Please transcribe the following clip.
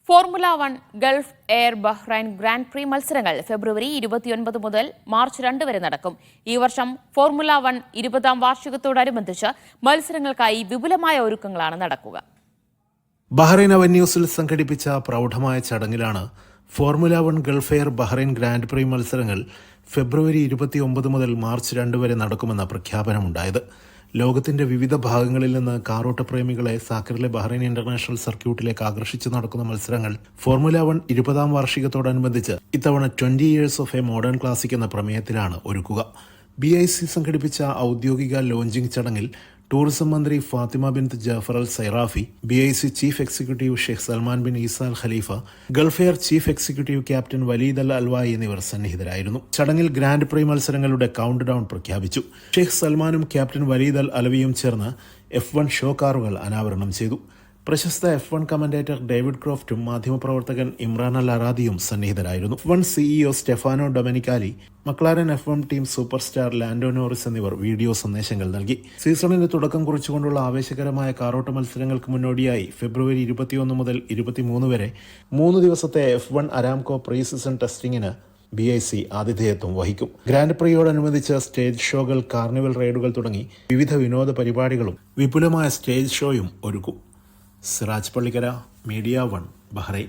Formula 1 Gulf air Bahrain grand pre മത്സരങ്ങൾ ഫെബ്രുവരി 29 മുതൽ March 2 വരെ നടക്കും. ഈ വർഷം ഫോർമുല 1 20ാം വാർഷികത്തോടനുബന്ധിച്ച് മത്സരങ്ങൾക്കായി വിപുലമായ ഒരുക്കങ്ങളാണ് നടക്കുക. ബഹ്റൈൻ അവന്യൂസിൽ സംഘടിപ്പിച്ച പ്രൗഢമായ ചടങ്ങിലാണ് formula 1 Gulf air Bahrain grand pre മത്സരങ്ങൾ ഫെബ്രുവരി 29 മുതൽ മാർച്ച് 2 വരെ നടക്കുമെന്ന പ്രഖ്യാപനമുണ്ടായത്. ലോകത്തിന്റെ വിവിധ ഭാഗങ്ങളിൽ നിന്ന് കാറോട്ടപ്രേമികളെ സാക്കിറിലെ ബഹ്റൈൻ ഇന്റർനാഷണൽ സർക്യൂട്ടിലേക്ക് ആകർഷിച്ചു നടക്കുന്ന മത്സരങ്ങൾ ഫോർമുല 1 20ാം വാർഷികത്തോടനുബന്ധിച്ച് ഇത്തവണ 20 years of a modern classic എന്ന പ്രമേയത്തിലാണ് ഒരുക്കുക. BIC സംഘടിപ്പിച്ച ഔദ്യോഗിക ലോഞ്ചിംഗ് ചടങ്ങിൽ ടൂറിസം മന്ത്രി Fatima bint Jaffar Al Sairafi, BIC chief executive Sheikh Salman bin Isa Al Khalifa, Gulf Air chief executive captain Waleed Al Alawi എന്നിവർ സന്നിഹിതരായിരുന്നു. ചടങ്ങിൽ ഗ്രാൻഡ് പ്രീ മത്സരങ്ങളുടെ കൗണ്ട് ഡൗൺ പ്രഖ്യാപിച്ചു. ഷെയ്ഖ് സൽമാനും ക്യാപ്റ്റൻ വലീദ് അൽ അലവിയും ചേർന്ന് F1 show കാറുകൾ അനാവരണം ചെയ്തു. പ്രശസ്ത F1 കമന്റേറ്റർ ഡേവിഡ് ക്രോഫ്റ്റും മാധ്യമപ്രവർത്തകൻ ഇമ്രാൻ അൽ അറാദിയും സന്നിഹിതരായിരുന്നു. F1 CEO Stefano Domenicali, McLaren F1 team superstar Lando Norris എന്നിവർ വീഡിയോ സന്ദേശങ്ങൾ നൽകി. സീസണിന് തുടക്കം കുറിച്ചുകൊണ്ടുള്ള ആവേശകരമായ കാറോട്ട മത്സരങ്ങൾക്ക് മുന്നോടിയായി ഫെബ്രുവരി 21 മുതൽ 23 വരെ 3 ദിവസത്തെ F1 അരാംകോ പ്രീ സീസൺ ടെസ്റ്റിംഗിന് BIC ആതിഥേയത്വം വഹിക്കും. ഗ്രാൻഡ് പ്രീയോടനുബന്ധിച്ച് സ്റ്റേജ് ഷോകൾ, കാർണിവൽ റൈഡുകൾ തുടങ്ങി വിവിധ വിനോദ പരിപാടികളും വിപുലമായ സ്റ്റേജ് ഷോയും ഒരുക്കും. Siraj Pallikkara, media 1, Bahrain.